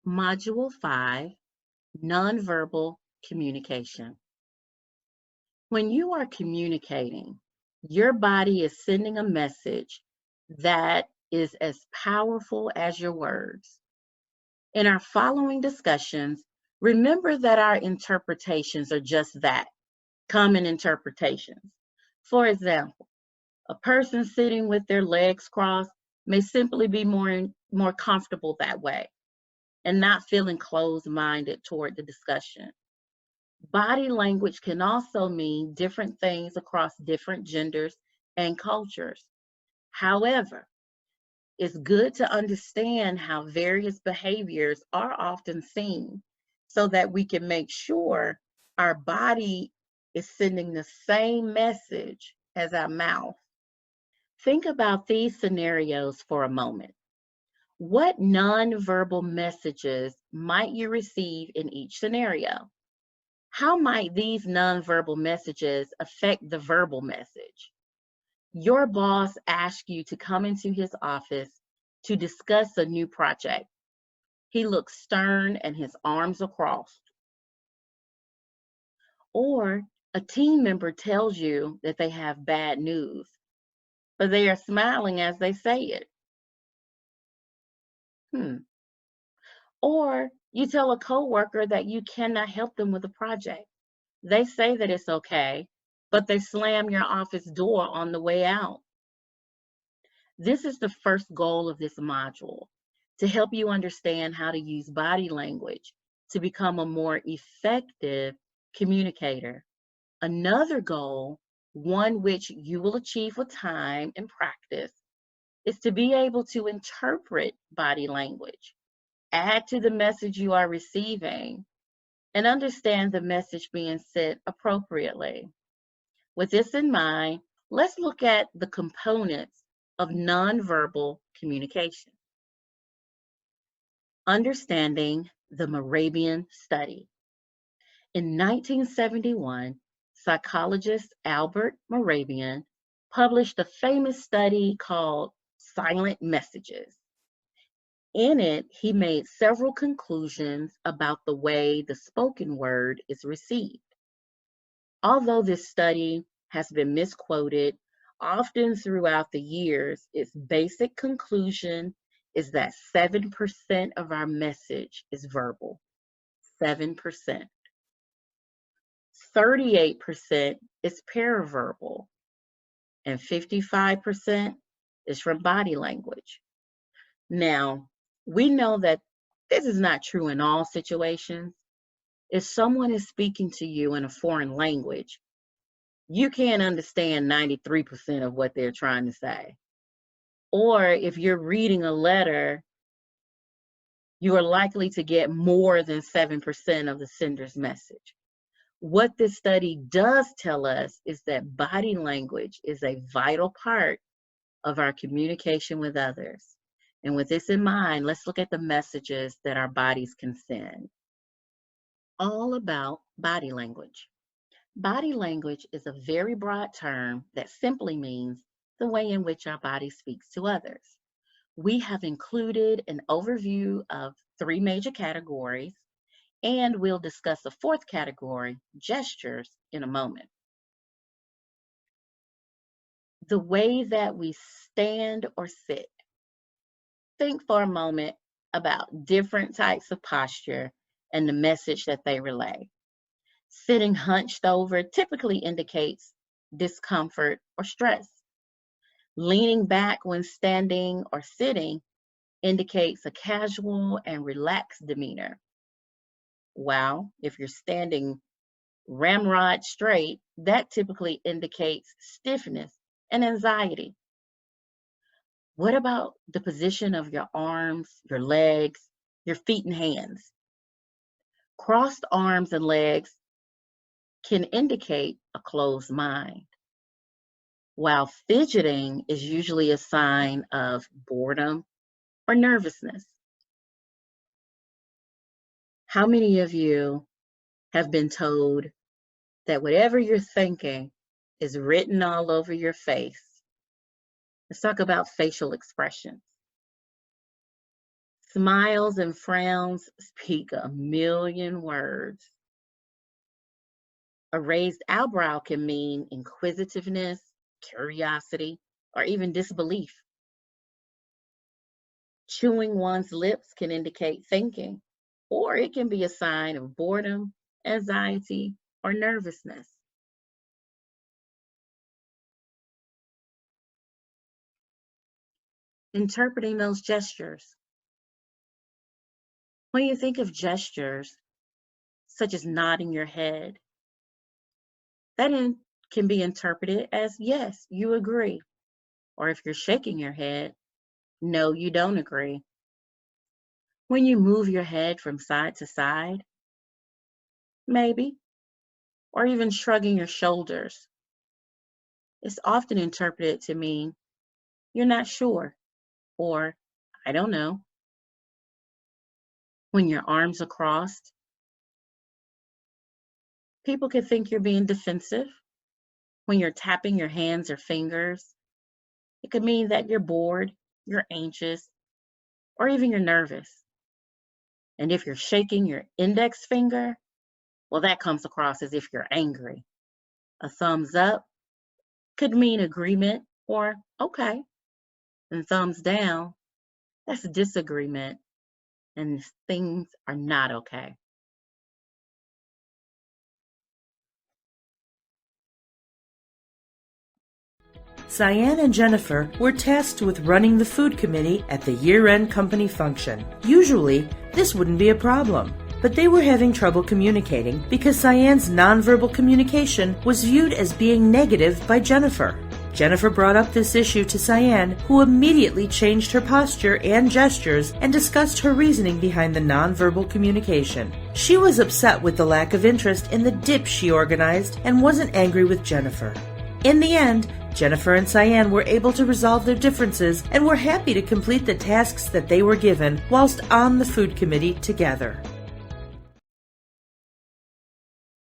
Module 5, Nonverbal Communication. When you are communicating, your body is sending a message that is as powerful as your words. In our following discussions, remember that our interpretations are just that, common interpretations. For example, a person sitting with their legs crossed may simply be more comfortable that way and not feeling closed-minded toward the discussion. Body language can also mean different things across different genders and cultures. However, it's good to understand how various behaviors are often seen so that we can make sure our body is sending the same message as our mouth. Think about these scenarios for a moment. What nonverbal messages might you receive in each scenario? How might these nonverbal messages affect the verbal message? Your boss asks you to come into his office to discuss a new project. He looks stern and his arms are crossed. Or a team member tells you that they have bad news, but they are smiling as they say it. Hmm. Or you tell a coworker that you cannot help them with a project. They say that it's okay, but they slam your office door on the way out. This is the first goal of this module, to help you understand how to use body language to become a more effective communicator. Another goal, one which you will achieve with time and practice, is to be able to interpret body language, add to the message you are receiving, and understand the message being sent appropriately. With this in mind, let's look at the components of nonverbal communication. Understanding the Mehrabian study. In 1971, psychologist Albert Mehrabian published a famous study called Silent Messages. In it, he made several conclusions about the way the spoken word is received. Although this study has been misquoted often throughout the years, its basic conclusion is that 7% of our message is verbal. 7%. 38% is paraverbal, and 55% is from body language. Now, we know that this is not true in all situations. If someone is speaking to you in a foreign language, you can't understand 93% of what they're trying to say. Or if you're reading a letter, you are likely to get more than 7% of the sender's message. What this study does tell us is that body language is a vital part of our communication with others. And with this in mind, let's look at the messages that our bodies can send. All about body language. Body language is a very broad term that simply means the way in which our body speaks to others. We have included an overview of three major categories, and we'll discuss a fourth category, gestures, in a moment. The way that we stand or sit. Think for a moment about different types of posture and the message that they relay. Sitting hunched over typically indicates discomfort or stress. Leaning back when standing or sitting indicates a casual and relaxed demeanor. While if you're standing ramrod straight, that typically indicates stiffness and anxiety. What about the position of your arms, your legs, your feet and hands? Crossed arms and legs can indicate a closed mind, while fidgeting is usually a sign of boredom or nervousness. How many of you have been told that whatever you're thinking is written all over your face? Let's talk about facial expressions. Smiles and frowns speak a million words. A raised eyebrow can mean inquisitiveness, curiosity, or even disbelief. Chewing one's lips can indicate thinking, or it can be a sign of boredom, anxiety, or nervousness. Interpreting those gestures. When you think of gestures, such as nodding your head, can be interpreted as yes, you agree. Or if you're shaking your head, no, you don't agree. When you move your head from side to side, maybe, or even shrugging your shoulders, it's often interpreted to mean you're not sure or I don't know. When your arms are crossed, people could think you're being defensive. When you're tapping your hands or fingers, it could mean that you're bored, you're anxious, or even you're nervous. And if you're shaking your index finger, well, that comes across as if you're angry. A thumbs up could mean agreement or okay. And thumbs down, that's disagreement and things are not okay. Cyanne and Jennifer were tasked with running the food committee at the year-end company function. Usually, this wouldn't be a problem, but they were having trouble communicating because Cyanne's nonverbal communication was viewed as being negative by Jennifer. Jennifer brought up this issue to Cyanne, who immediately changed her posture and gestures and discussed her reasoning behind the nonverbal communication. She was upset with the lack of interest in the dip she organized and wasn't angry with Jennifer. In the end, Jennifer and Cyanne were able to resolve their differences and were happy to complete the tasks that they were given whilst on the food committee together.